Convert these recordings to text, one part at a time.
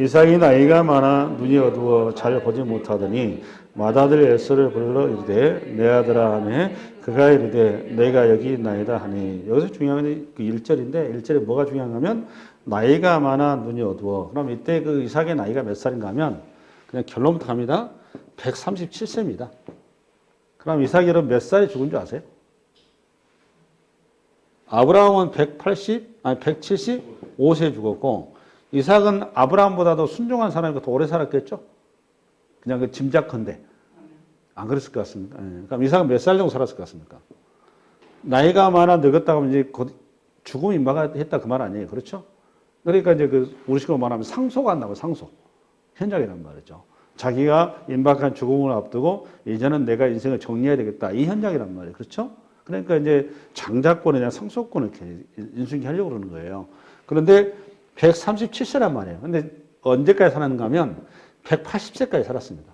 이삭이 나이가 많아 눈이 어두워 잘 보지 못하더니 맏아들 에서를 불러 이르되 내 아들아 하매 그가 이르되 내가 여기 있나이다 하니 여기서 중요한 건 그 1절인데 1절에 뭐가 중요한가 하면 나이가 많아 눈이 어두워. 그럼 이때 그 이삭의 나이가 몇 살인가 하면 그냥 결론부터 갑니다. 137세입니다. 그럼 이삭이 여러분 몇 살에 죽은 줄 아세요? 아브라함은 175세에 죽었고 이삭은 아브라함보다도 순종한 사람이고 더 오래 살았겠죠? 그냥 그 짐작컨대. 안 그랬을 것 같습니다. 예. 그럼 이삭은 몇 살 정도 살았을 것 같습니까? 나이가 많아 늙었다고 하면 이제 곧 죽음 임박했다 그 말 아니에요. 그렇죠? 그러니까 이제 그 우리식으로 말하면 상소가 안 나고 상소. 현장이란 말이죠. 자기가 임박한 죽음을 앞두고 이제는 내가 인생을 정리해야 되겠다. 이 현장이란 말이에요. 그렇죠? 그러니까 이제 장자권이나 상소권을 이렇게 인수인계 하려고 그러는 거예요. 그런데 137세란 말이에요. 근데 언제까지 살았는가 하면 180세까지 살았습니다.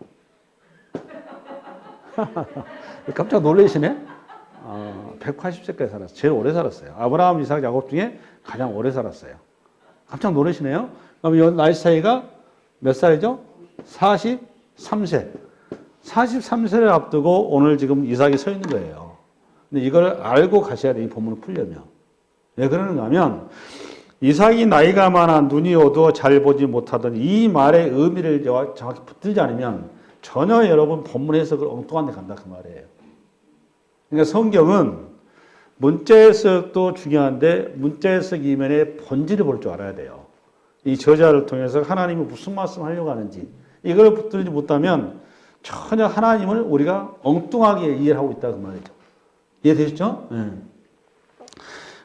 깜짝 놀라시네? 180세까지 살았어요. 제일 오래 살았어요. 아브라함, 이삭, 야곱 중에 가장 오래 살았어요. 깜짝 놀라시네요? 그럼 이 나이 차이가 몇 살이죠? 43세. 43세를 앞두고 오늘 지금 이삭이 서 있는 거예요. 근데 이걸 알고 가셔야 돼, 이 본문을 풀려면. 왜 그러는가 하면 이삭이 나이가 많아 눈이 어두워 잘 보지 못하던 이 말의 의미를 정확히 붙들지 않으면 전혀 여러분 본문 해석을 엉뚱한 데 간다 그 말이에요. 그러니까 성경은 문자 해석도 중요한데 문자 해석 이면의 본질을 볼 줄 알아야 돼요. 이 저자를 통해서 하나님이 무슨 말씀 하려고 하는지 이걸 붙들지 못하면 전혀 하나님을 우리가 엉뚱하게 이해를 하고 있다 그 말이죠. 이해되시죠? 네.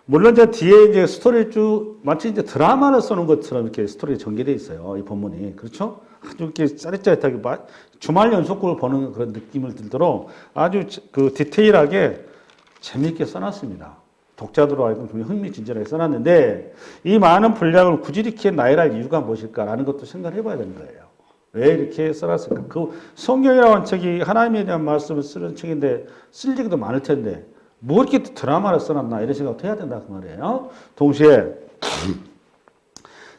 물론 이제 뒤에 이제 스토리 쭉 마치 이제 드라마를 쓰는 것처럼 이렇게 스토리가 전개되어 있어요. 이 본문이. 그렇죠? 아주 이렇게 짜릿짜릿하게 주말 연속극을 보는 그런 느낌을 들도록 아주 그 디테일하게 재미있게 써놨습니다. 독자들로 하여금 굉장히 흥미진진하게 써놨는데 이 많은 분량을 굳이 이렇게 나열할 이유가 무엇일까라는 것도 생각을 해봐야 되는 거예요. 왜 이렇게 써놨을까? 그 성경이라고 하는 책이 하나님에 대한 말씀을 쓰는 책인데 쓸 얘기도 많을 텐데 뭐 이렇게 드라마를 써놨나 이런 생각도 해야 된다 그 말이에요. 동시에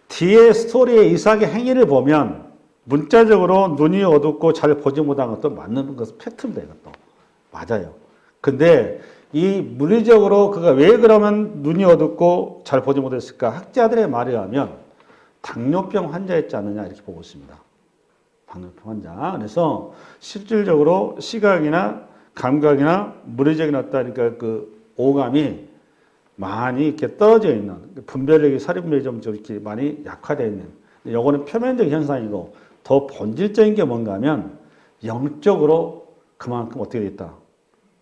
뒤에 스토리의 이삭의 행위를 보면 문자적으로 눈이 어둡고 잘 보지 못한 것도 맞는 것은 팩트입니다. 이것도 맞아요. 근데 이 물리적으로 그가 왜 그러면 눈이 어둡고 잘 보지 못했을까? 학자들의 말에 의하면 당뇨병 환자였지 않느냐 이렇게 보고 있습니다. 당뇨병 환자. 그래서 실질적으로 시각이나 감각이나 물리적인 어떤 그 오감이 많이 이렇게 떨어져 있는 분별력이 사륜별이 좀 이렇게 많이 약화되어 있는. 요거는 표면적인 현상이고 더 본질적인 게 뭔가 하면 영적으로 그만큼 어떻게 돼 있다?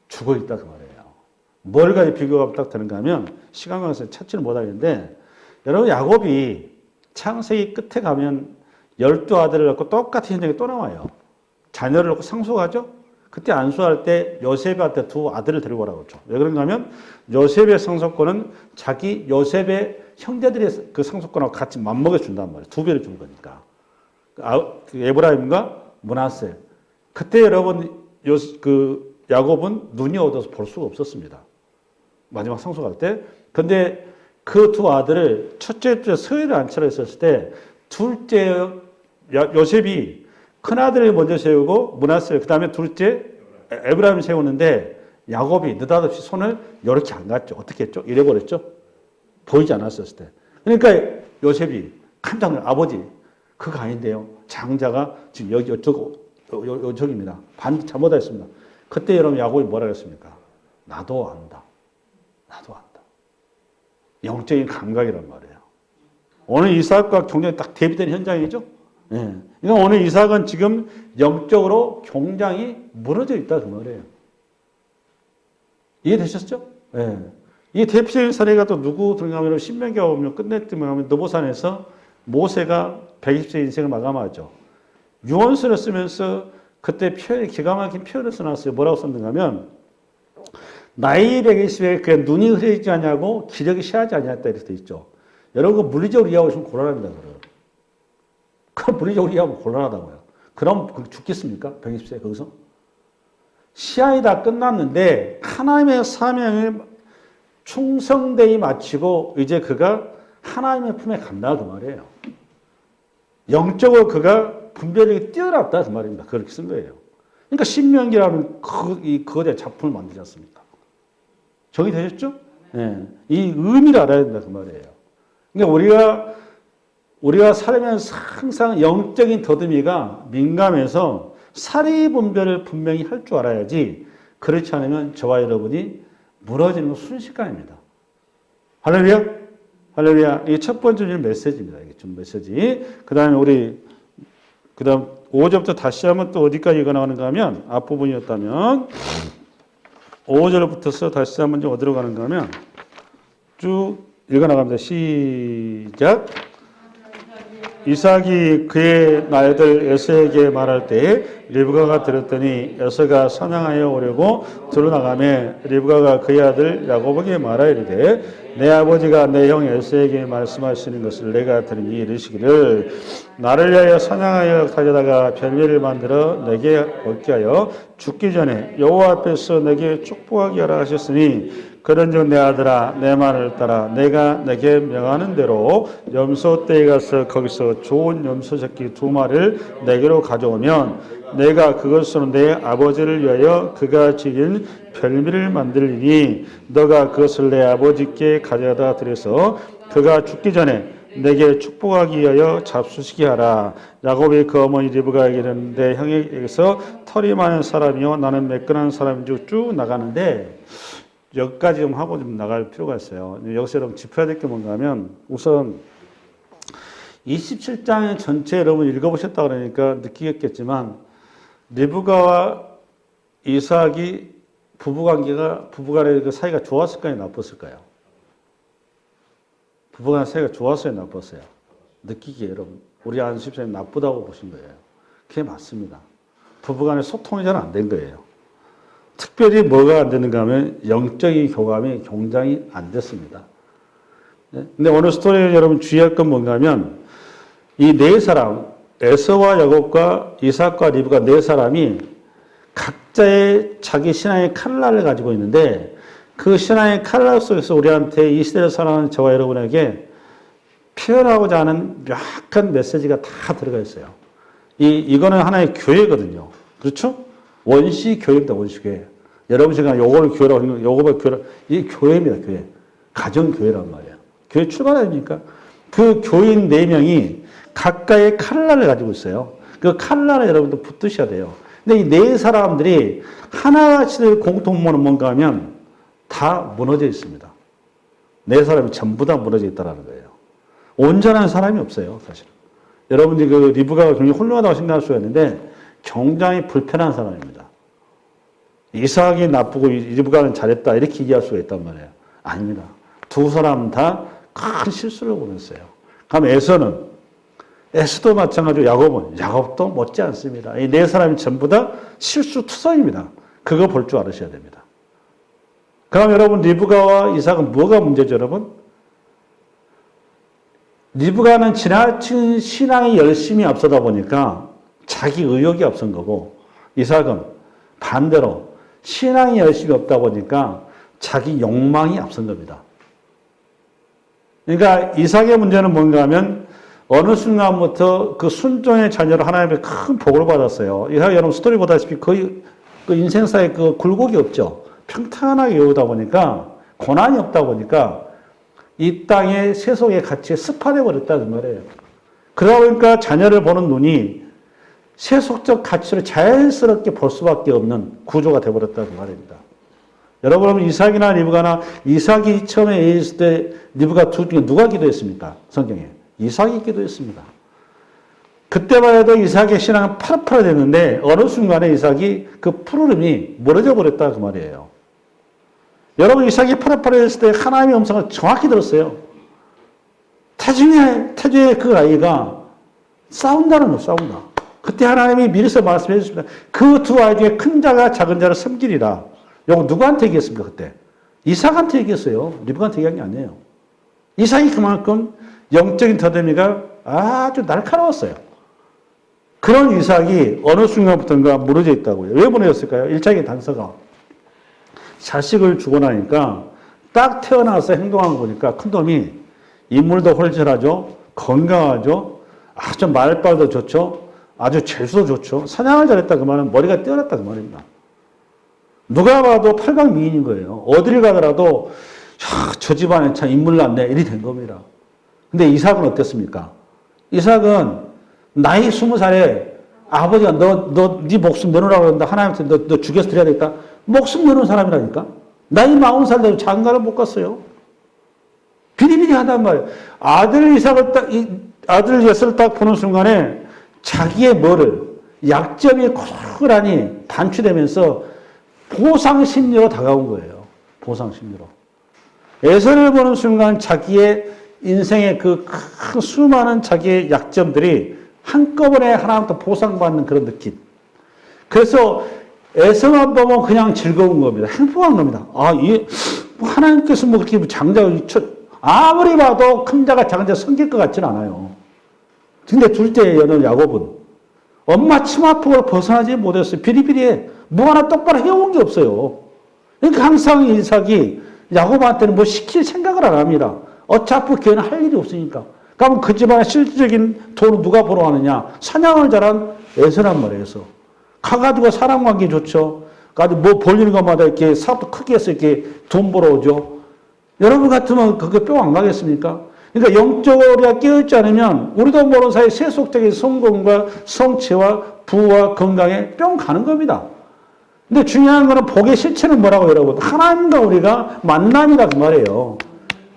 죽어 있다 그 말이에요. 뭘 가지고 비교가 딱 되는가 하면 시간 관계에서 찾지는 못하겠는데 여러분 야곱이 창세기 끝에 가면 12아들을 낳고 똑같은 현장에 또 나와요. 자녀를 낳고 상속하죠. 그때 안수할 때 요셉한테 두 아들을 데리고 오라고 했죠. 왜 그런가 하면 요셉의 상속권은 자기 요셉의 형제들의 그 상속권하고 같이 맞먹여 준단 말이에요. 두 배를 준 거니까. 에브라임과 므낫세. 그때 여러분 야곱은 눈이 어두워서 볼 수가 없었습니다. 마지막 상속할 때. 근데 그 두 아들을 첫째 주 서해를 안치라 했었을 때 둘째 요셉이 큰아들을 먼저 세우고 므낫세 그 다음에 둘째 에브라임을 세우는데 야곱이 느닷없이 손을 이렇게 안 갔죠. 어떻게 했죠? 잃어버렸죠. 보이지 않았었을 때. 그러니까 요셉이 깜짝 놀라 아버지 그거 아닌데요. 장자가 지금 여기 요쪽입니다. 잘못하였습니다. 그때 여러분 야곱이 뭐라 그랬습니까? 나도 안다. 나도 안다. 영적인 감각이란 말이에요. 오늘 이삭과 굉장히 딱 대비된 현장이죠. 예. 그러니까 오늘 이삭은 지금 영적으로 굉장히 무너져 있다 그 말이에요. 이해되셨죠? 예. 이 대표적인 사례가 또 누구 들어가면 신명기가 오면 끝냈더니 느보산에서 모세가 120세 인생을 마감하죠. 유언서를 쓰면서 그때 기가 막힌 표현을 써놨어요. 뭐라고 썼는가 하면 나이 120에 그 눈이 흐리지 않냐고 기력이 시하지 않냐했다 이렇게 돼 있죠. 여러분 그 물리적으로 이해하고 있으면 곤란합니다. 그럼 물리적으로 이해하면 곤란하다고요. 그럼 죽겠습니까? 120세 거기서? 시간이 다 끝났는데 하나님의 사명을 충성되이 마치고 이제 그가 하나님의 품에 간다 그 말이에요. 영적으로 그가 분별력이 뛰어났다 그 말입니다. 그렇게 쓴 거예요. 그러니까 신명기라는 이 거대 작품을 만들지 않습니까? 정의되셨죠? 예. 이 의미를 알아야 된다 그 말이에요. 그러니까 우리가 살면서 항상 영적인 더듬이가 민감해서 사리 분별을 분명히 할 줄 알아야지, 그렇지 않으면 저와 여러분이 무너지는 건 순식간입니다. 할렐루야? 할렐루야. 이게 첫 번째 메시지입니다. 이게 좀 메시지. 그 다음에 그 다음 5절부터 다시 한번 또 어디까지 읽어나가는가 하면, 앞부분이었다면, 5절부터 다시 한번 좀 어디로 가는가 하면, 쭉 읽어나갑니다. 시작. 이삭이 그의 아들 에서에게 말할 때 리브가가 들었더니 에서가 사냥하여 오려고 들어나가매 리브가가 그의 아들 야곱에게 말하이르되 내 아버지가 내 형 에서에게 말씀하시는 것을 내가 들으니 이르시기를 나를 위하여 사냥하여 가져다가 별미를 만들어 내게 얻게 하여 죽기 전에 여호와 앞에서 내게 축복하게 하라 하셨으니 그런즉 내 아들아 내 말을 따라 내가 내게 명하는 대로 염소떼에 가서 거기서 좋은 염소 새끼 2마리를 내게로 가져오면 내가 그것으로 내 아버지를 위하여 그가 지은 별미를 만들리니 너가 그것을 내 아버지께 가져다 드려서 그가 죽기 전에 내게 축복하기 위하여 잡수시게 하라. 야곱이 그 어머니 리브가에게 이르는데 형에게서 털이 많은 사람이요 나는 매끈한 사람인 줄 쭉 나가는데 여기까지 좀 하고 좀 나갈 필요가 있어요. 여기서 여러분 짚어야 될 게 뭔가 하면 우선 27장 전체 여러분 읽어보셨다 그러니까 느끼겠지만 리브가와 이삭이 부부간의 그 사이가 좋았을까요? 나빴을까요? 부부간 사이가 좋았어요? 나빴어요? 느끼기에 여러분 우리 안수집사님 나쁘다고 보신 거예요. 그게 맞습니다. 부부간의 소통이 잘 안 된 거예요. 특별히 뭐가 안 되는가 하면 영적인 교감이 굉장히 안 됐습니다. 근데 오늘 스토리에 여러분 주의할 건 뭔가 하면 이 네 사람, 에서와 야곱과 이삭과 리브가 네 사람이 각자의 자기 신앙의 칼날을 가지고 있는데 그 신앙의 칼날 속에서 우리한테 이 시대를 살아가는 저와 여러분에게 표현하고자 하는 명확한 메시지가 다 들어가 있어요. 이거는 하나의 교회거든요. 그렇죠? 원시 교회입니다. 원시 교회. 여러분 지금 요거를 교회라고 하는 거, 요거를 교회라고, 이 교회입니다. 교회. 가정 교회란 말이에요. 교회 출발 아닙니까? 그 교인 4명이 각각의 칼날을 가지고 있어요. 그 칼날을 여러분도 붙드셔야 돼요. 근데 이 네 사람들이 하나씩 공통모는 뭔가 하면 다 무너져 있습니다. 네 사람이 전부 다 무너져 있다는 거예요. 온전한 사람이 없어요, 사실. 여러분들이 그 리브가가 굉장히 훌륭하다고 생각할 수가 있는데 굉장히 불편한 사람입니다. 이삭이 나쁘고 리브가는 잘했다 이렇게 얘기할 수가 있단 말이에요. 아닙니다. 두 사람 다 큰 실수를 보냈어요. 그럼 에서도 마찬가지로 야곱도 못지 않습니다. 이 네 사람이 전부 다 실수투성입니다. 그거 볼 줄 알으셔야 됩니다. 그럼 여러분 리브가와 이삭은 뭐가 문제죠, 여러분? 리브가는 지나친 신앙이 열심히 앞서다 보니까 자기 의욕이 앞선 거고 이삭은 반대로 신앙이 열심히 없다 보니까 자기 욕망이 앞선 겁니다. 그러니까 이삭의 문제는 뭔가 하면 어느 순간부터 그 순종의 자녀로 하나님의 큰 복을 받았어요. 이삭 여러분 스토리 보다시피 거의 그 인생사에 그 굴곡이 없죠. 평탄하게 이루다 보니까 고난이 없다 보니까 이 땅의 세속의 가치에 습화되어 버렸다는 말이에요. 그러다 보니까 자녀를 보는 눈이 세속적 가치를 자연스럽게 볼 수밖에 없는 구조가 되어버렸다는 말입니다. 여러분 이삭이나 리브가나 이삭이 처음에 예수했을 때 리브가 둘 중에 누가 기도했습니까? 성경에. 이삭이 기도했습니다. 그때만 해도 이삭의 신앙은 파릇파릇했는데 어느 순간에 이삭이 그 푸르름이 무너져 버렸다 그 말이에요. 여러분 이삭이 파릇파릇했을 때 하나님의 음성을 정확히 들었어요. 태중에 그 아이가 싸운다. 그때 하나님이 미리서 말씀해 주십니다. 그 두 아이 중에 큰 자가 작은 자를 섬기리라. 이거 누구한테 얘기했습니까 그때? 이삭한테 얘기했어요. 리브가한테 얘기한 게 아니에요. 이삭이 그만큼 영적인 더듬이가 아주 날카로웠어요. 그런 이삭이 어느 순간부터인가 무너져 있다고요. 왜 무너졌을까요? 1장의 단서가 자식을 주고 나니까 딱 태어나서 행동한 거 보니까 큰 놈이 인물도 홀철하죠. 건강하죠. 아주 말빨도 좋죠. 아주 재수도 좋죠. 사냥을 잘했다 그 말은 머리가 뛰어났다 그 말입니다. 누가 봐도 팔강미인인 거예요. 어디를 가더라도 저 집안에 참 인물 났네 이리 된 겁니다. 근데 이삭은 어땠습니까? 이삭은 나이 20살에 아버지가 네 목숨 내놓으라고 그런다. 하나님한테 너 죽여서 드려야 되겠다. 목숨 내놓은 사람이라니까. 나이 40살 되면 장가를 못 갔어요. 비리비리하단 말이에요. 아들 예서를 딱 보는 순간에 자기의 약점이 고스란히 단추되면서 보상심리로 다가온 거예요. 보상심리로. 에서를 보는 순간 자기의 인생의 그 큰 수많은 자기의 약점들이 한꺼번에 하나부터 보상받는 그런 느낌. 그래서 에서만 보면 그냥 즐거운 겁니다. 행복한 겁니다. 하나님께서 뭐 그렇게 아무리 봐도 큰 자가 작은 자 섬길 것 같지는 않아요. 근데 둘째 여는 야곱은 엄마 치마폭으로 벗어나지 못했어요. 비리비리해. 뭐 하나 똑바로 해온 게 없어요. 그러니까 항상 이삭이 야곱한테는 뭐 시킬 생각을 안 합니다. 어차피 걔는 할 일이 없으니까. 그럼 그 집안의 실질적인 돈을 누가 벌어가느냐? 사냥을 잘한 에서란 말이에요. 가가지고 사람 관계 좋죠. 가지고 뭐 벌리는 것마다 이렇게 사업도 크게 해서 이렇게 돈 벌어오죠. 여러분 같으면 그게 뿅 안 가겠습니까? 그러니까 영적으로 깨어있지 않으면 우리도 모르는 사이에 세속적인 성공과 성취와 부와 건강에 뿅 가는 겁니다. 근데 중요한 거는 복의 실체는 뭐라고 여러분? 하나님과 우리가 만남이다 그 말이에요.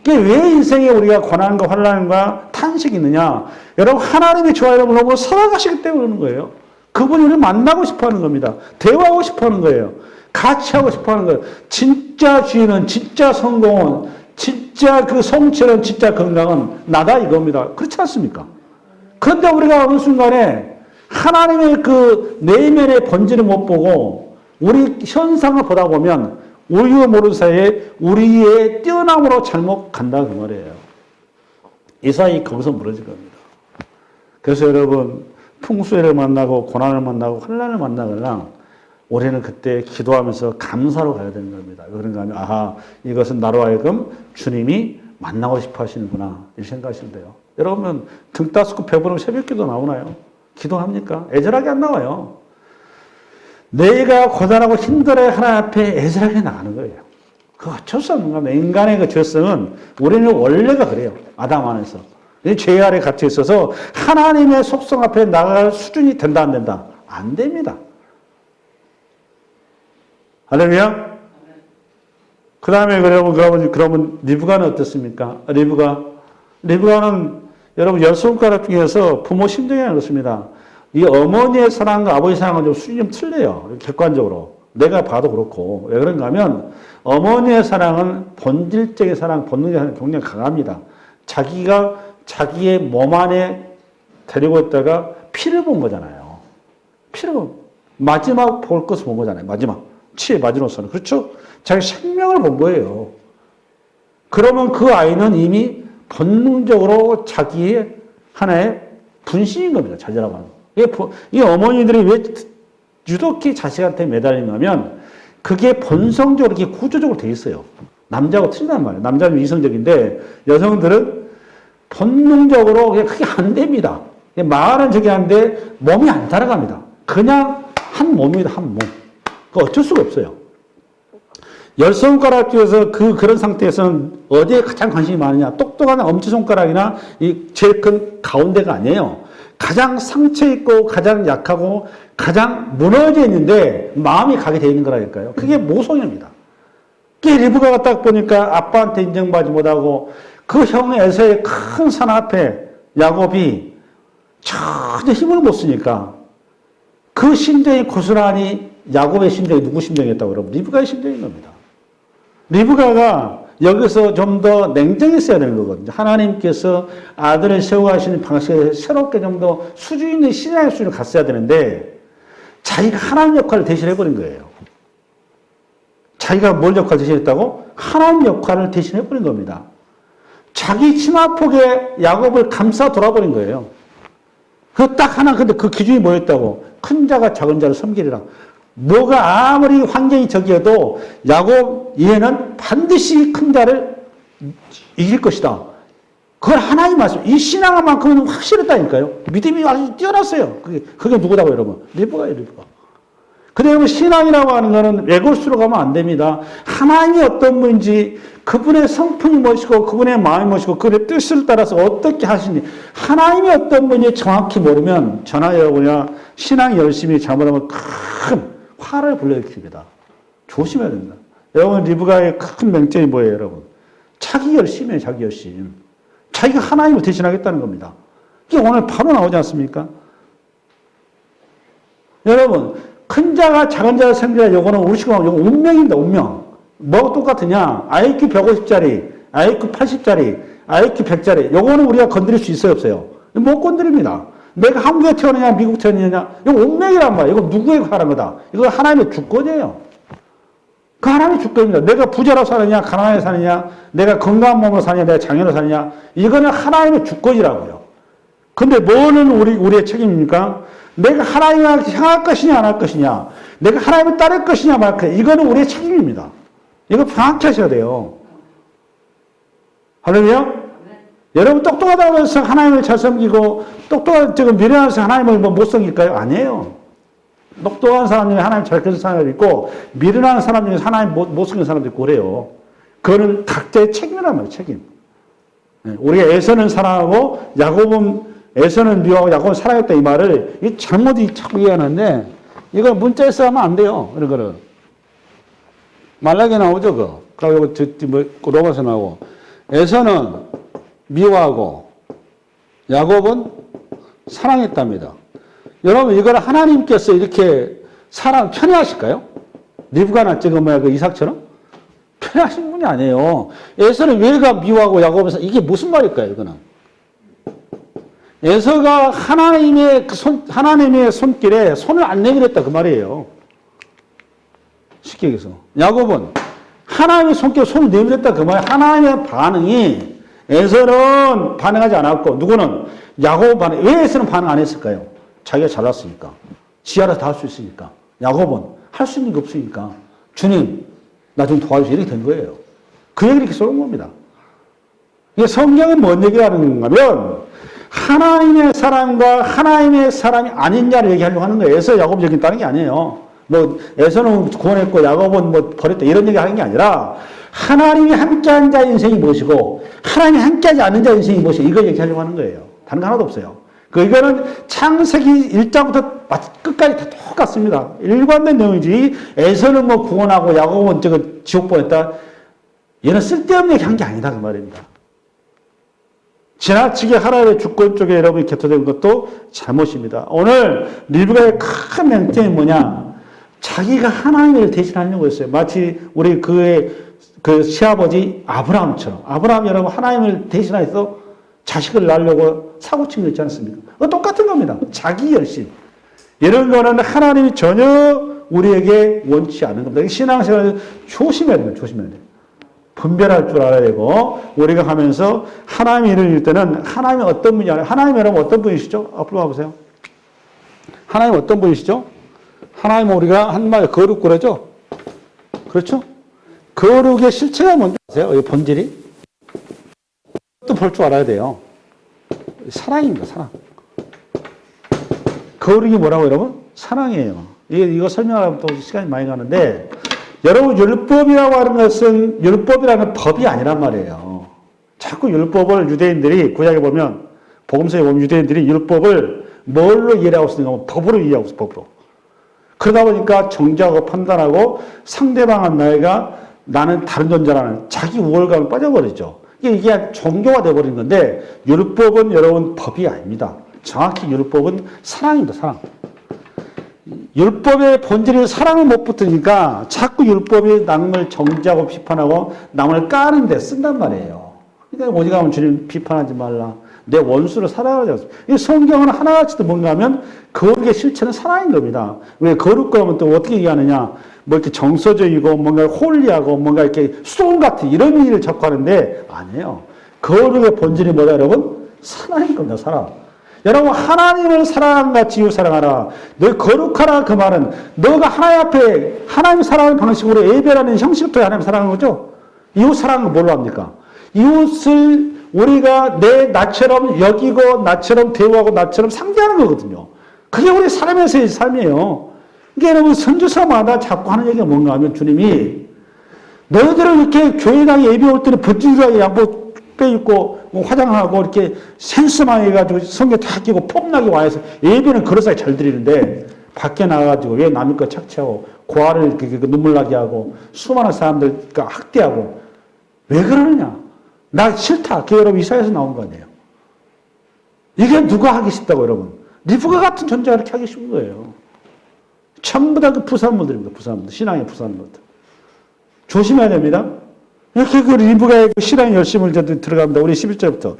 이게 왜 인생에 우리가 고난과 환난과 탄식이 있느냐? 여러분 하나님이 좋아요. 여러분 너무 살아가시기 때문에 그러는 거예요. 그분이 우리를 만나고 싶어하는 겁니다. 대화하고 싶어하는 거예요. 같이 하고 싶어하는 거예요. 진짜 주인은, 진짜 성공은, 진짜 그 성취는, 진짜 건강은 나다 이겁니다. 그렇지 않습니까? 그런데 우리가 어느 순간에 하나님의 그 내면의 본질을 못 보고 우리 현상을 보다 보면 우리가 모르는 사이에 우리의 뛰어남으로 잘못 간다 그 말이에요. 이삭이 거기서 무너질 겁니다. 그래서 여러분 풍수를 만나고 고난을 만나고 환난을 만나거나 우리는 그때 기도하면서 감사로 가야 되는 겁니다. 그런가 하면 이것은 나로 하여금 주님이 만나고 싶어 하시는구나 이 생각하시면 돼요. 여러분 등 따스고 배부르면 새벽기도 나오나요? 기도합니까? 애절하게 안 나와요. 내가 고단하고 힘들어야 하나님 앞에 애절하게 나가는 거예요. 그거 어쩔 수 없는 겁니다. 인간의 그 죄성은 우리는 원래가 그래요. 아담 안에서. 죄 아래 갇혀 있어서 하나님의 속성 앞에 나갈 수준이 된다 안 된다? 안 됩니다. 할렐루야? 그 다음에 그러면 리브가는 어떻습니까? 리브가는 여러분 10손가락 중에서 부모 심정이 그렇습니다. 이 어머니의 사랑과 아버지의 사랑은 좀 수준이 좀 틀려요. 객관적으로. 내가 봐도 그렇고. 왜 그런가 하면 어머니의 사랑은 본질적인 사랑, 본능의 사랑이 굉장히 강합니다. 자기가 자기의 몸 안에 데리고 있다가 피를 본 거잖아요. 마지막 볼 것을 본 거잖아요. 마지막. 치의 마지노선은. 그렇죠? 자기 생명을 본 거예요. 그러면 그 아이는 이미 본능적으로 자기의 하나의 분신인 겁니다. 자제라고 하는 거. 이 어머니들이 왜 유독히 자식한테 매달리냐 하면 그게 본성적으로 이렇게 구조적으로 돼 있어요. 남자하고 틀리단 말이에요. 남자는 이성적인데 여성들은 본능적으로 그냥 그게 안 됩니다. 말은 저기 한데 몸이 안 따라갑니다. 그냥 한 몸입니다. 한 몸. 그 어쩔 수가 없어요. 10손가락 중에서 그런 상태에서는 어디에 가장 관심이 많으냐? 똑똑한 엄지손가락이나 이 제일 큰 가운데가 아니에요. 가장 상처 있고 가장 약하고 가장 무너져 있는데 마음이 가게 돼 있는 거라니까요. 그게 모성입니다. 리브가가 딱 보니까 아빠한테 인정받지 못하고 그 형 에서의 큰 산 앞에 야곱이 전혀 힘을 못 쓰니까 그 심정이 고스란히 야곱의 심정이 누구 심정이었다고 그러면 리브가의 심정인 겁니다. 리브가가 여기서 좀 더 냉정했어야 되는 거거든요. 하나님께서 아들을 세워가시는 방식에 새롭게 좀 더 수준 있는 신앙의 수준을 갔어야 되는데 자기가 하나님 역할을 대신해버린 거예요. 자기가 뭘 역할을 대신했다고? 하나님 역할을 대신해버린 겁니다. 자기 치마폭에 야곱을 감싸 돌아버린 거예요. 그 딱 하나, 근데 그 기준이 뭐였다고? 큰 자가 작은 자를 섬기리라. 뭐가 아무리 환경이 야곱 얘는 반드시 큰 자를 이길 것이다. 그건 하나님 말씀. 이 신앙만큼은 확실했다니까요. 믿음이 아주 뛰어났어요. 그게 누구다고 여러분? 리브가예요, 리브가. 근데 여러분, 신앙이라고 하는 거는 외골수로 가면 안 됩니다. 하나님이 어떤 분인지, 그분의 성품이 무엇이고, 그분의 마음이 무엇이고, 그분의 뜻을 따라서 어떻게 하시는지, 하나님이 어떤 분인지 정확히 모르면, 저나 여러분이나 신앙이 열심히 잘못하면 큰 화를 불러일으킵니다. 조심해야 됩니다. 여러분, 리브가의 큰 맹점이 뭐예요, 여러분? 자기 열심이에요, 자기 열심. 자기가 하나님을 대신하겠다는 겁니다. 이게 오늘 바로 나오지 않습니까? 여러분, 큰 자가 작은 자를 생기라, 요거는 우리 식으로 하면 요거 운명입니다, 운명. 뭐가 똑같으냐? IQ 150짜리, IQ 80짜리, IQ 100짜리. 요거는 우리가 건드릴 수 있어요, 없어요? 못 건드립니다. 내가 한국에 태어나냐, 미국 태어나냐, 이거 운명이란 말이에요. 이거 누구에게 하는 거다? 이거 하나님의 주권이에요. 그 하나님의 주권입니다. 내가 부자로 사느냐, 가난하게 사느냐, 내가 건강한 몸으로 사느냐, 내가 장애로 사느냐, 이거는 하나님의 주권이라고요. 근데 뭐는 우리의 책임입니까? 내가 하나님을 향할 것이냐, 안 할 것이냐, 내가 하나님을 따를 것이냐, 말 것이냐, 이거는 우리의 책임입니다. 이거 정확히 하셔야 돼요. 할렐루야? 네. 여러분, 똑똑하다고 해서 하나님을 잘 섬기고, 지금 미련해서 하나님을 못 섬길까요? 아니에요. 똑똑한 사람 중에 하나님 잘 계신 사람이 있고, 미련한 사람 중에 하나님 못 섬기는 사람도 있고 그래요. 그거는 각자의 책임이란 말이에요, 책임. 우리가 에서는 사랑하고, 에서는 미워하고, 야곱은 사랑했다, 이 말을, 이 잘못 자꾸 이해하는데, 이거 문자에서 하면 안 돼요, 이런 거를. 말라기에 나오죠, 그거. 그리고 로마서 나오고. 에서는 미워하고, 야곱은 사랑했답니다. 여러분, 이걸 하나님께서 이렇게 사람 편애하실까요? 리브가나 지금 그 이삭처럼? 편애하신 분이 아니에요. 에서는 왜가 미워하고 야곱에서 이게 무슨 말일까요, 이거는? 에서가 하나님의 손길에 손을 안 내밀었다, 그 말이에요. 쉽게 얘기해서. 야곱은 하나님의 손길에 손을 내밀었다, 그 말이에요. 하나님의 반응이 에서는 반응하지 않았고, 누구는? 야곱 반응. 왜 에서는 반응 안 했을까요? 자기가 잘났으니까. 지 알아서 다 할 수 있으니까. 야곱은 할 수 있는 게 없으니까. 주님, 나 좀 도와주세요. 이렇게 된 거예요. 그 얘기를 이렇게 쏘는 겁니다. 이게 성경은 뭔 얘기를 하는 건가 하면, 하나님의 사랑과 하나님의 사랑이 아닌 자를 얘기하려고 하는 거예요. 에서 야곱 얘기했다는 게 아니에요. 에서는 구원했고 야곱은 버렸다. 이런 얘기 하는 게 아니라, 하나님이 함께한 자의 인생이 무엇이고, 하나님이 함께하지 않는 자의 인생이 무엇이고, 이걸 얘기하려고 하는 거예요. 다른 거 하나도 없어요. 이거는 창세기 1장부터 끝까지 다 똑같습니다. 일관된 내용이지, 에서는 구원하고 야곱은 지옥 보냈다. 얘는 쓸데없는 얘기 한 게 아니다, 그 말입니다. 지나치게 하나님의 주권 쪽에 여러분이 곁들인 것도 잘못입니다. 오늘 리브가의 큰 맹점이 뭐냐? 자기가 하나님을 대신하려고 했어요. 마치 우리 그의 시아버지 아브라함처럼. 아브라함이 여러분 하나님을 대신해서 자식을 낳으려고 사고친 거 있지 않습니까? 똑같은 겁니다. 자기 열심. 이런 거는 하나님이 전혀 우리에게 원치 않은 겁니다. 신앙생활을 조심해야 됩니다. 조심해야 돼요. 분별할 줄 알아야 되고, 우리가 하면서 하나님의 일을 이룰 때는 하나님이 어떤 분이 아니라, 하나님 여러분 어떤 분이시죠? 앞으로 와보세요. 하나님 어떤 분이시죠? 하나님은 우리가 한마디 거룩 그러죠? 그렇죠? 거룩의 실체가 뭔지 아세요? 이 본질이? 또 볼 줄 알아야 돼요. 사랑입니다, 사랑. 거룩이 뭐라고 여러분? 사랑이에요. 이거 설명하면 또 시간이 많이 가는데, 여러분, 율법이라고 하는 것은 율법이라는 법이 아니란 말이에요. 자꾸 율법을 유대인들이, 구약에 보면, 복음서에 보면 유대인들이 율법을 뭘로 이해하고 있는가 하면 법으로 이해하고 있어요, 법으로. 그러다 보니까 정죄하고 판단하고 상대방한 나는 다른 존재라는 자기 우월감에 빠져버리죠. 이게 종교가 되어버린 건데, 율법은 여러분 법이 아닙니다. 정확히 율법은 사랑입니다, 사랑. 율법의 본질인 사랑을 못 붙으니까 자꾸 율법이 남을 정죄하고 비판하고 남을 까는 데 쓴단 말이에요. 그러니까 오직 하면 주님 비판하지 말라. 내 원수를 사랑하자. 이 성경은 하나같이도 뭔가 하면 거룩의 실체는 사랑인 겁니다. 왜 거룩과 하면 또 어떻게 얘기하느냐. 이렇게 정서적이고 뭔가 홀리하고 뭔가 이렇게 수동 같은 이런 일을 자꾸 하는데 아니에요. 거룩의 본질이 뭐다 여러분? 사랑인 겁니다. 사랑. 여러분 하나님을 사랑같이 이웃 사랑하라. 너 거룩하라 그 말은 너가 하나님 앞에 하나님 사랑하는 방식으로 예배라는 형식을 통해 하나님 사랑하는 거죠. 이웃 사랑은 뭘로 합니까? 이웃을 우리가 내 나처럼 여기고 나처럼 대우하고 나처럼 상대하는 거거든요. 그게 우리 사람에서의 삶이에요. 그러니까 여러분 선교사마다 자꾸 하는 얘기가 뭔가 하면 주님이 너희들은 이렇게 교회 나가 예배 올 때는 버티주하게 양복 빼입고 뭐 화장하고 이렇게 센스만 해가지고 성경 다 끼고 폼나게 와서 예배는 그러사에 잘 드리는데 밖에 나가가지고 왜 남의 거 착취하고 고아를 이렇게 눈물 나게 하고 수많은 사람들 학대하고 왜 그러느냐? 나 싫다. 그게 여러분 이사야에서 나온 거 아니에요. 이게 누가 하기 쉽다고 여러분. 리브가 같은 존재가 이렇게 하기 쉬운 거예요. 전부 다 그 부산물들입니다. 부산물들. 신앙의 부산물들. 조심해야 됩니다. 이렇게 그 리브가의 그 신앙의 열심을 들어갑니다. 우리 11절부터.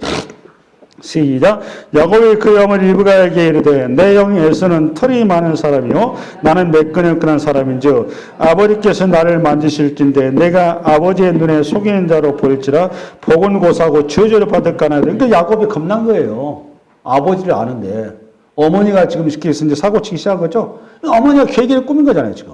시작. 야곱이 그 영을 리브가에게 이르되 내 영이 에서는 털이 많은 사람이요 나는 매끈매끈한 사람인즉 아버지께서 나를 만지실진데 내가 아버지의 눈에 속이는 자로 보일지라 복은 고사하고 저주를 받을까나. 그러니까 야곱이 겁난 거예요. 아버지를 아는데 어머니가 지금 이렇게 이제 사고치기 시작한 거죠. 어머니가 계획을 꾸민 거잖아요 지금.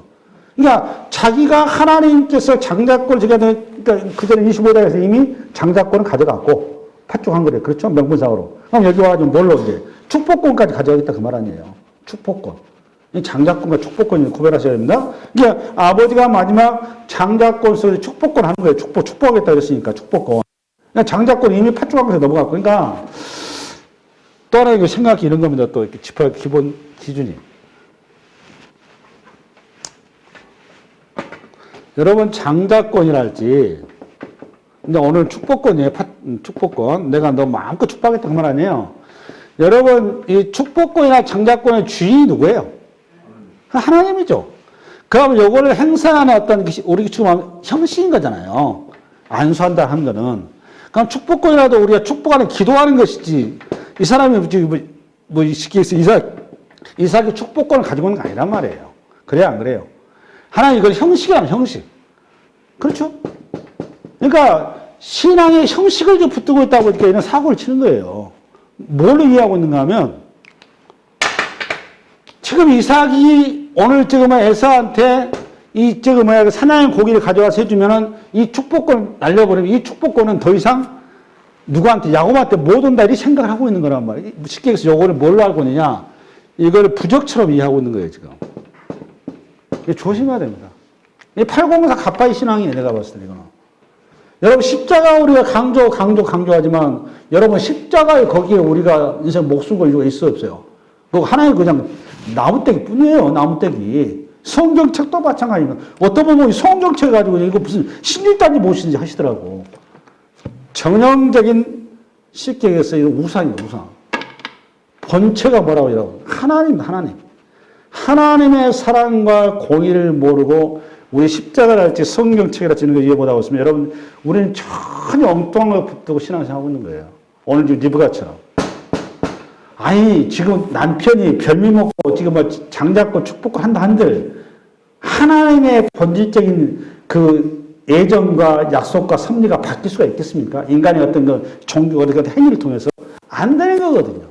그러니까 자기가 하나님께서 장자권을 그러니까 그전에 25장에서 이미 장자권을 가져갔고 팥죽한 거래요. 그렇죠? 명분상으로. 그럼 여기 와가지고 뭘로 이제 축복권까지 가져가겠다 그 말 아니에요. 축복권. 장자권과 축복권을 구별하셔야 됩니다. 그러니까 아버지가 마지막 장자권 속에 축복권 하는 거예요. 축복하겠다 그랬으니까 축복권. 그러니까 장자권 이미 팥죽한 것에 넘어갔고. 그러니까 또 하나 생각이 이런 겁니다. 또 이렇게 짚어야 기본 기준이. 여러분 장자권이랄지 근데 오늘 축복권이에요. 축복권. 내가 너 마음껏 축복하겠다 그 말 아니에요. 여러분 이 축복권이나 장자권의 주인이 누구예요? 하나님이죠. 그럼 요거를 행사하는 어떤 우리 지금 형식인 거잖아요. 안수한다 하는 거는. 그럼 축복권이라도 우리가 축복하는 기도하는 것이지 이 사람이 뭐 쉽게 해서 이삭이 축복권을 가지고 있는 거 아니란 말이에요. 그래야 안 그래요? 하나님 이걸 형식이라는 형식. 그렇죠? 그러니까 신앙의 형식을 좀 붙들고 있다 보니까 이런 사고를 치는 거예요. 뭘 이해하고 있는가 하면 지금 이삭이 오늘 지금 에서한테 이 지금 사나운 고기를 가져와서 해주면은 이 축복권 날려버리면 이 축복권은 더 이상 누구한테 야곱한테 못 온다 이렇게 생각을 하고 있는 거란 말이에요. 쉽게 해서 요거를 뭘로 알고 있느냐? 이걸 부적처럼 이해하고 있는 거예요 지금. 조심해야 됩니다. 이 804 가파이 신앙이에요 내가 봤을 때 이거는. 여러분 십자가 우리가 강조하지만 여러분 십자가에 거기에 우리가 인생 목숨 걸 이유가 있어 없어요? 그거 하나의 그냥 나무떼기 뿐이에요. 나무떼기. 성경책도 마찬가지입니다. 어떤 분은 성경책 가지고 이거 무슨 신일단지 무엇인지 하시더라고. 정형적인 쉽게 얘기해서 이거 우상이에요. 우상. 본체가 뭐라고 여러분? 하나님. 하나님의 사랑과 공의를 모르고 우리 십자가를 할지 성경책이라 이런 거 이해 못하고 있으면 여러분 우리는 전혀 엉뚱한 걸 붙들고 신앙생활하고 있는 거예요. 오늘 지금 리브가처럼. 아니 지금 남편이 별미 먹고 지금 뭐 장잡고 축복고 한다 한들 하나님의 본질적인 그 애정과 약속과 섭리가 바뀔 수가 있겠습니까? 인간의 어떤 그 종교 어떤 행위를 통해서 안 되는 거거든요.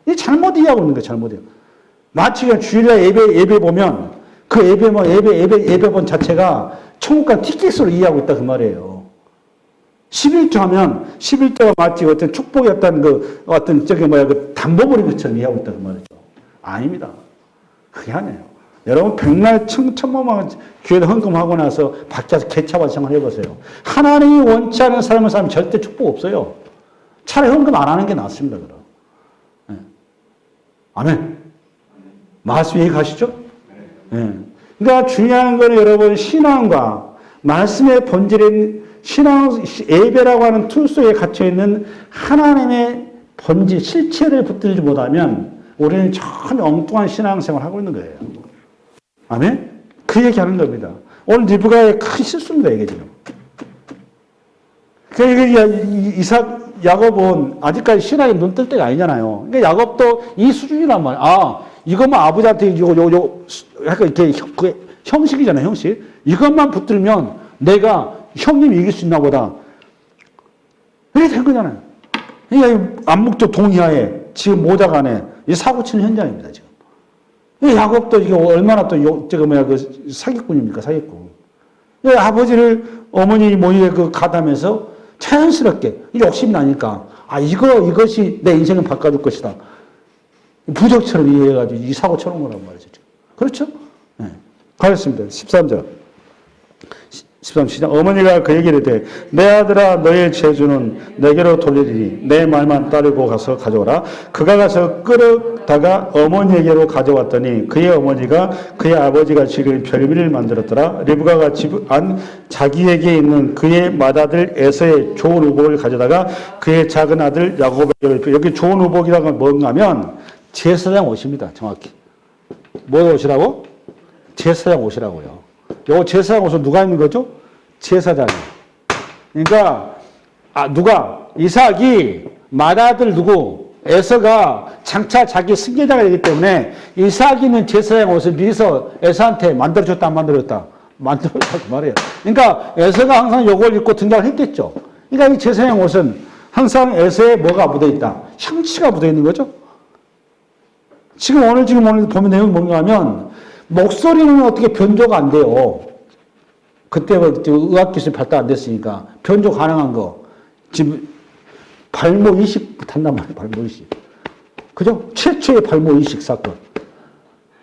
이 잘못 이해하고 있는 거예요. 잘못 이해. 마치 그냥 주일날 예배 보면 그 예배본 자체가 천국간 티켓으로 이해하고 있다 그 말이에요. 11조 하면 11조가 마치 어떤 축복의 어떤 그 담보물인 것처럼 이해하고 있다 그 말이죠. 아닙니다. 그게 아니에요. 여러분 백날 천만만 교회에 헌금하고 나서 밖에서 개차받아 생활해보세요. 하나님이 원치 않은 삶을 살면 절대 축복 없어요. 차라리 헌금 안 하는 게 낫습니다. 그럼. 네. 아멘. 말씀 이해 가시죠? 네. 그러니까 중요한 건 여러분 신앙과 말씀의 본질인 신앙 예배라고 하는 툴 속에 갇혀 있는 하나님의 본질 실체를 붙들지 못하면 우리는 전혀 엉뚱한 신앙생활을 하고 있는 거예요. 아멘? 그 얘기하는 겁니다. 오늘 리브가의 큰 실수입니다 이게 지금. 그러니까 이삭 야곱은 아직까지 신앙에 눈 뜰 때가 아니잖아요. 그러니까 야곱도 이 수준이란 말이야. 아 이것만 아버지한테 약간 이렇게 형식이잖아요, 형식. 이것만 붙들면 내가 형님이 이길 수 있나 보다. 이렇게 된 거잖아요. 그러니까 암묵적 동의하에 지금 모자간에 이 사고 치는 현장입니다, 지금. 야곱도 이게 얼마나 또 그 사기꾼입니까, 사기꾼. 아버지를 어머니 모유에 그 가담해서 자연스럽게 욕심이 나니까 이것이 내 인생을 바꿔줄 것이다. 부적처럼 이해해가지고 이 사고처럼 거란 말이죠. 그렇죠? 네. 가겠습니다. 13절. 13 시작. 어머니가 그에게 이르되 내 아들아 너의 재주는 내게로 돌리리니 내 말만 따르고 가서 가져오라. 그가 가서 끌어다가 어머니에게로 가져왔더니 그의 어머니가 그의 아버지가 지금 별미를 만들었더라. 리브가가 집안 자기에게 있는 그의 맏아들 에서의 좋은 의복을 가져다가 그의 작은 아들 야곱에게 입히고. 여기 좋은 의복이라고 뭔가 하면 제사장 옷입니다. 정확히. 뭐 옷이라고? 제사장 옷이라고요. 요 제사장 옷은 누가 입는 거죠? 제사장이. 그러니까 누가? 이삭이 맏아들 누구? 에서가 장차 자기 승계자가 되기 때문에 이삭이는 제사장 옷을 미리서 에서한테 만들어줬다 안 만들어줬다? 만들어줬다 그 말이에요. 그러니까 에서가 항상 요걸 입고 등장을 했겠죠. 그러니까 이 제사장 옷은 항상 에서에 뭐가 묻어있다? 향치가 묻어있는 거죠. 지금 오늘 보면 내용이 뭔가 하면 목소리는 어떻게 변조가 안 돼요. 그때 의학기술이 발달 안 됐으니까 변조 가능한 거. 지금 발모 이식 탄단 말이에요. 발모 이식. 그죠? 최초의 발모 이식 사건.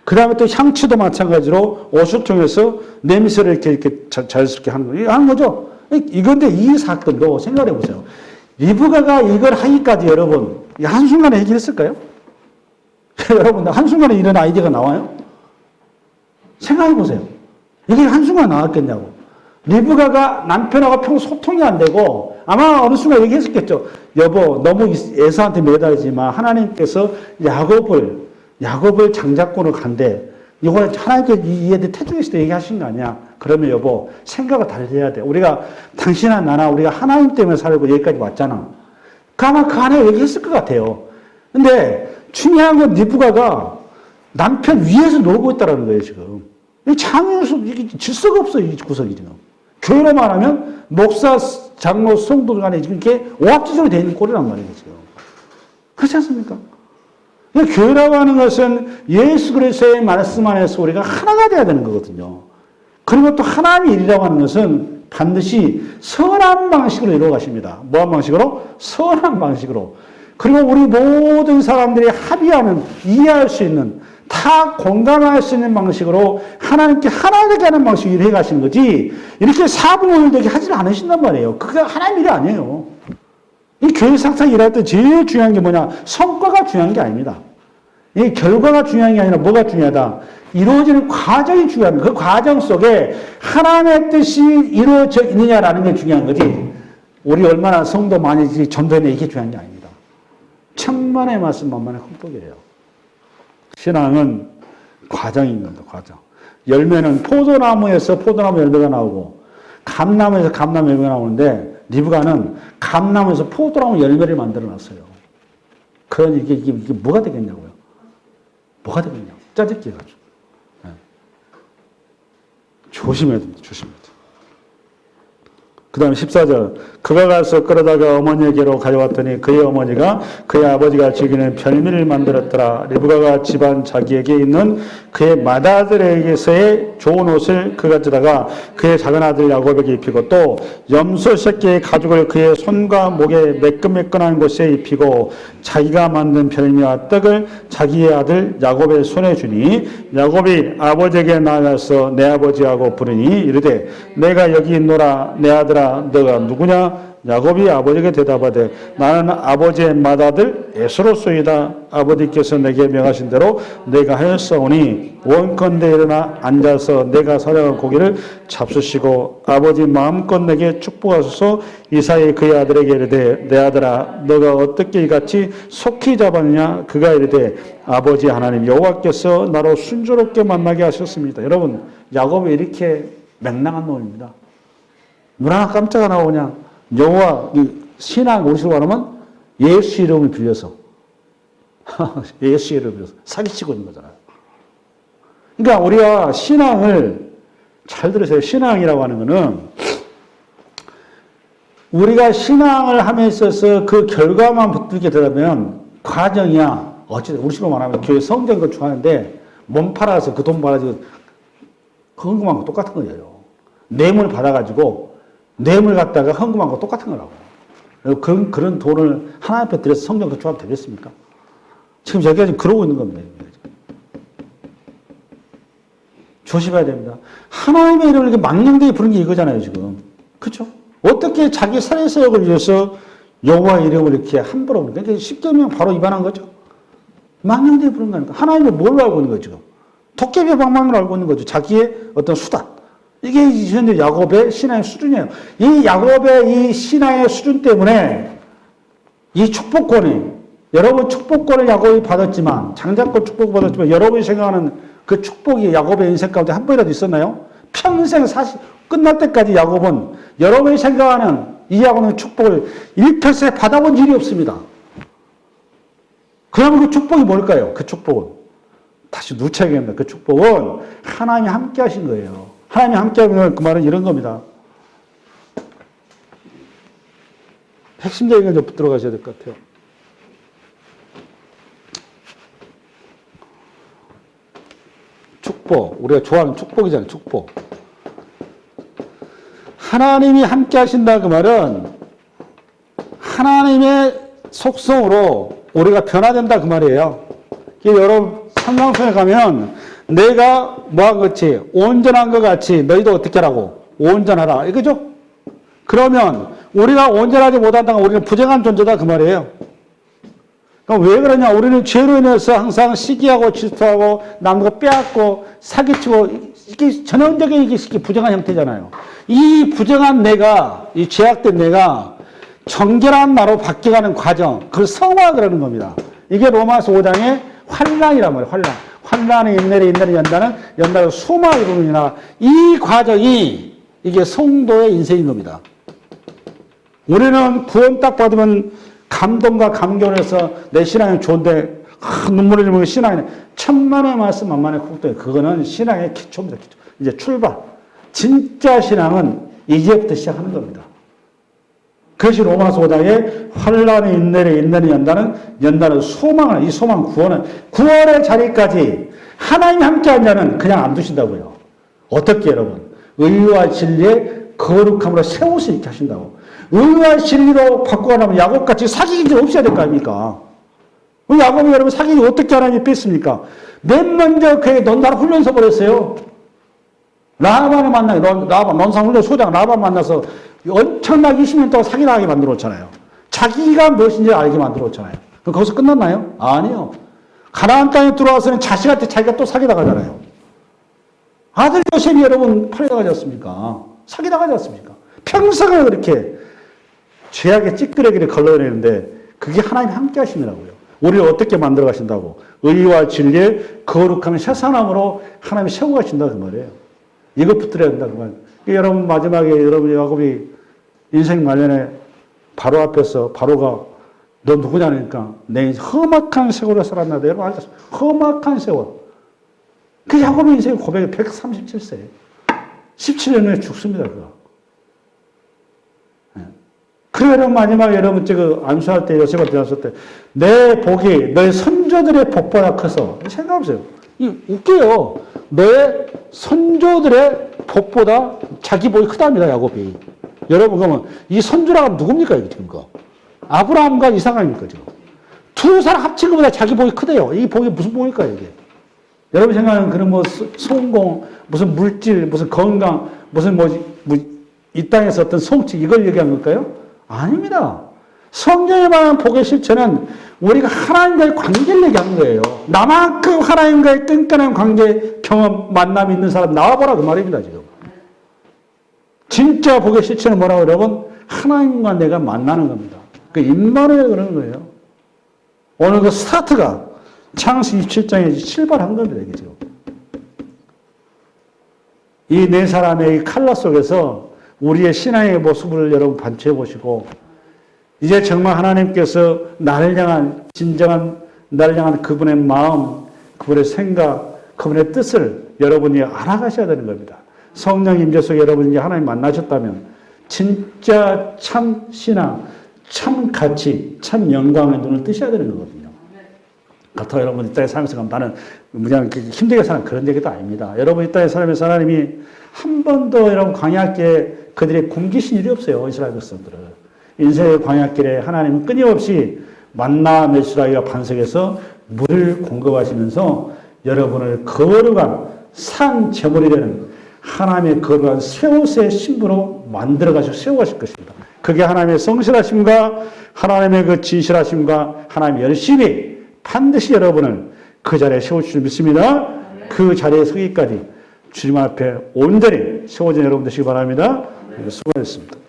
그 다음에 또 향치도 마찬가지로 옷을 통해서 냄새를 이렇게 자연스럽게 하는 거죠. 이건데 이 사건도 생각해 보세요. 리브가가 이걸 하기까지 여러분 한순간에 해결했을까요? 여러분 한순간에 이런 아이디어가 나와요? 생각해 보세요. 이게 한순간에 나왔겠냐고. 리브가가 남편하고 평소 소통이 안 되고 아마 어느 순간 얘기했었겠죠. 여보 너무 에서한테 매달리지 마. 하나님께서 야곱을 장자권으로 간대. 이거 하나님께 이 애들 태중에서 얘기하신 거 아니야. 그러면 여보 생각을 달리해야 돼. 우리가 당신이나 나나 우리가 하나님 때문에 살고 여기까지 왔잖아. 아마 그 안에 얘기했을 것 같아요. 근데 중요한 건 리브가가 남편 위에서 놀고 있다는 거예요, 지금. 이 장에서 이게 질서가 없어, 이 구석이 지금. 교회로 말하면 목사, 장로, 성도 간에 지금 이렇게 오합지졸이 되어 있는 꼴이란 말이에요, 지금. 그렇지 않습니까? 교회라고 하는 것은 예수 그리스도의 말씀 안에서 우리가 하나가 돼야 되는 거거든요. 그리고 또 하나님의 일이라고 하는 것은 반드시 선한 방식으로 이루어가십니다. 뭐한 방식으로? 선한 방식으로. 그리고 우리 모든 사람들이 합의하는, 이해할 수 있는, 다 공감할 수 있는 방식으로 하나님께 하나 되게 하는 방식으로 일해 가시는 거지, 이렇게 사분오일 되게 하지 않으신단 말이에요. 그게 하나님 일이 아니에요. 이 교회 상상 일할 때 제일 중요한 게 뭐냐? 성과가 중요한 게 아닙니다. 이 결과가 중요한 게 아니라 뭐가 중요하다? 이루어지는 과정이 중요합니다. 그 과정 속에 하나님의 뜻이 이루어져 있느냐라는 게 중요한 거지, 우리 얼마나 성도 많이 전도했냐 이게 중요한 게 아닙니다. 천만의 말씀 만만의 흠뻑이에요. 신앙은 과정입니다. 과정. 열매는 포도나무에서 포도나무 열매가 나오고 감나무에서 감나무 열매가 나오는데 리브가는 감나무에서 포도나무 열매를 만들어 놨어요. 그러니 이게 뭐가 되겠냐고요. 뭐가 되겠냐고. 짜증기 해가지고. 네. 조심해야 됩니다. 조심해야 돼요. 그 다음에 14절. 그가 가서 끌어다가 어머니에게로 가져왔더니 그의 어머니가 그의 아버지가 즐기는 별미를 만들었더라. 리브가가 집안 자기에게 있는 그의 맏아들에게서의 좋은 옷을 그가 가져다가 그의 작은 아들 야곱에게 입히고 또 염소 새끼의 가죽을 그의 손과 목에 매끈매끈한 곳에 입히고 자기가 만든 별미와 떡을 자기의 아들 야곱의 손에 주니 야곱이 아버지에게 나아가서 내 아버지하고 부르니 이르되 내가 여기 있노라. 내 아들아 너가 누구냐? 야곱이 아버지에게 대답하되 나는 아버지의 맏아들 에서로소이다. 아버지께서 내게 명하신 대로 내가 하였사오니 원컨대 일어나 앉아서 내가 사랑한 고기를 잡수시고 아버지 마음껏 내게 축복하소서. 이삭이 그의 아들에게 이르되 내 아들아 너가 어떻게 이같이 속히 잡았느냐? 그가 이르되 아버지 하나님 여호와께서 나로 순조롭게 만나게 하셨습니다. 여러분 야곱이 이렇게 맹랑한 놈입니다. 눈 하나 깜짝 안 하고 그냥 여호와 신앙 우리식으로 말하면 예수 이름을 빌려서 예수 이름을 빌려서 사기치고 있는 거잖아요. 그러니까 우리가 신앙을 잘 들으세요. 신앙이라고 하는 거는 우리가 신앙을 함에 있어서 그 결과만 붙들게 되면 과정이야. 어쨌든 우리식으로 말하면 교회 성경 건축하는데 몸 팔아서 그 돈 받아서 헌금한 거 똑같은 거예요. 뇌물 받아가지고 뇌물 갖다가 헌금한 거 똑같은 거라고. 그런 돈을 하나님 앞에 드려서 성경 그 조합 되겠습니까? 지금 저희가 지금 그러고 있는 겁니다. 조심해야 됩니다. 하나님의 이름을 이렇게 망령되게 부르는 게 이거잖아요, 지금. 그렇죠? 어떻게 자기 살해사역을 위해서 여호와의 이름을 이렇게 함부로 부르는 거예요? 십계명 바로 위반한 거죠. 망령되게 부르는 거니까. 하나님을 뭘로 알고 있는 거죠, 지금? 도깨비 방망이로 알고 있는 거죠. 자기의 어떤 수단. 이게 현재 야곱의 신앙의 수준이에요. 이 야곱의 이 신앙의 수준 때문에 이 축복권이, 여러분 축복권을 야곱이 받았지만, 장자권 축복을 받았지만, 여러분이 생각하는 그 축복이 야곱의 인생 가운데 한 번이라도 있었나요? 평생 끝날 때까지 야곱은 여러분이 생각하는 이 야곱의 축복을 1%에 받아본 일이 없습니다. 그러면 그 축복이 뭘까요? 그 축복은 다시 누차게 그 축복은 하나님이 함께 하신 거예요. 하나님이 함께 하면 그 말은 이런 겁니다. 핵심적인 걸 좀 들어가셔야 될 것 같아요. 축복, 우리가 좋아하는 축복이잖아요. 축복. 하나님이 함께 하신다 그 말은 하나님의 속성으로 우리가 변화된다 그 말이에요. 여러분 상강성에 가면 내가 뭐한 것이 온전한 것 같이 너희도 어떻게 하라고? 온전하라. 이거죠? 그러면 우리가 온전하지 못한다면 우리는 부정한 존재다 그 말이에요. 그럼 왜 그러냐? 우리는 죄로 인해서 항상 시기하고 질투하고 남과 빼앗고 사기치고 이게 전형적인 이게 부정한 형태잖아요. 이 부정한 내가, 이 죄악된 내가 정결한 나로 바뀌어가는 과정, 그걸 성화 그러는 겁니다. 이게 로마서 5장의 환난이란 말이에요. 환난의 인내를 연단은 소망을 이루느니라. 이 과정이 이게 성도의 인생인 겁니다. 우리는 구원 딱 받으면 감동과 감격을 해서 내 신앙이 좋은데 눈물을 흘리면 신앙이 천만의 말씀 만만의 국도에 그거는 신앙의 기초입니다. 기초. 이제 출발. 진짜 신앙은 이제부터 시작하는 겁니다. 그것이 로마서 5장의 환난의 인내를 연단은 소망을, 이 소망 구원의 자리까지 하나님이 함께한 자는 그냥 안 두신다고요. 어떻게 여러분? 의와 진리의 거룩함으로 세울 수 있게 하신다고. 의와 진리로 바꿔가려면 야곱같이 사귀기 좀 없어야 될 거 아닙니까? 야곱이 여러분 사귀기 어떻게 하나님이 뺐습니까? 맨 먼저 그에게 논다를 훈련서 보냈어요. 라반을 만나요. 논산훈련 소장 라반 만나서 엄청나게 20년 동안 사기당하게 만들었잖아요. 자기가 무엇인지 알게 만들었잖아요. 그럼 거기서 끝났나요? 아니요. 가나안 땅에 들어와서는 자식한테 자기가 또 사기당하잖아요. 아들 요셉이 여러분 팔려가지 않습니까? 사기당하지 않습니까? 평생을 그렇게 죄악의 찌끄레기를 걸러내는데 그게 하나님 함께 하시느라고요. 우리를 어떻게 만들어 가신다고? 의와 진리의 거룩한 세상함으로 하나님이 세워 가신다 그 말이에요. 이것 붙들어야 된다 그 말이에요. 여러분 마지막에 여러분 야곱이 인생 말년에 바로 앞에서 바로가 너 누구냐니까 내 험악한 세월을 살았나다. 여러분 알겠어요? 험악한 세월. 그 야곱의 인생 고백이 137세. 17년 후에 죽습니다. 그거. 그래 여러분 마지막에 여러분 그 안수할 때 요셉한테 들었을 때 내 복이 너의 선조들의 복보다 커서 생각해보세요. 이 웃겨요. 너의 선조들의 복보다 자기 복이 크답니다. 야곱이. 여러분 그러면 이 선조라가 누굽니까 이게 지금 거? 아브라함과 이삭입니까 지금? 두 사람 합친 것보다 자기 복이 크대요. 이 복이 무슨 복일까요 이게? 여러분 생각하는 그런 뭐 성공, 무슨 물질, 무슨 건강, 무슨 이 땅에서 어떤 성취 이걸 얘기한 걸까요? 아닙니다. 성경에 말하는 복의 실체는 우리가 하나님과의 관계를 얘기하는 거예요. 나만큼 하나님과의 끈끈한 관계, 경험, 만남이 있는 사람 나와보라 그 말입니다 지금. 진짜 복의 실체는 뭐라고 여러분? 하나님과 내가 만나는 겁니다. 그 임마누엘 그러는 거예요. 오늘 그 스타트가 창세기 27장에 출발한 겁니다. 이게 지금. 이 네 사람의 이 칼라 속에서 우리의 신앙의 모습을 여러분 반추해 보시고 이제 정말 하나님께서 나를 향한 진정한 나를 향한 그분의 마음, 그분의 생각, 그분의 뜻을 여러분이 알아가셔야 되는 겁니다. 성령 임재 속에 여러분이 하나님 만나셨다면 진짜 참 신앙, 참 가치, 참 영광의 눈을 뜨셔야 되는 거거든요. 그렇다고 여러분 이 땅에 살면서 나는 그냥 힘들게 사는 그런 얘기도 아닙니다. 여러분 이 땅에 살면서 하나님이 한 번도 여러분 광야께 그들이 굶기신 일이 없어요. 이스라엘 백성들을. 인생의 광야길에 하나님은 끊임없이 만나 메시라기와 반석에서 물을 공급하시면서 여러분을 거룩한 산 제물이 되는 하나님의 거룩한 세옷의 신부로 만들어 가시고 세워가실 것입니다. 그게 하나님의 성실하심과 하나님의 그 진실하심과 하나님의 열심히 반드시 여러분을 그 자리에 세울 줄 믿습니다. 그 자리에 서기까지 주님 앞에 온전히 세워진 여러분 되시기 바랍니다. 수고하셨습니다.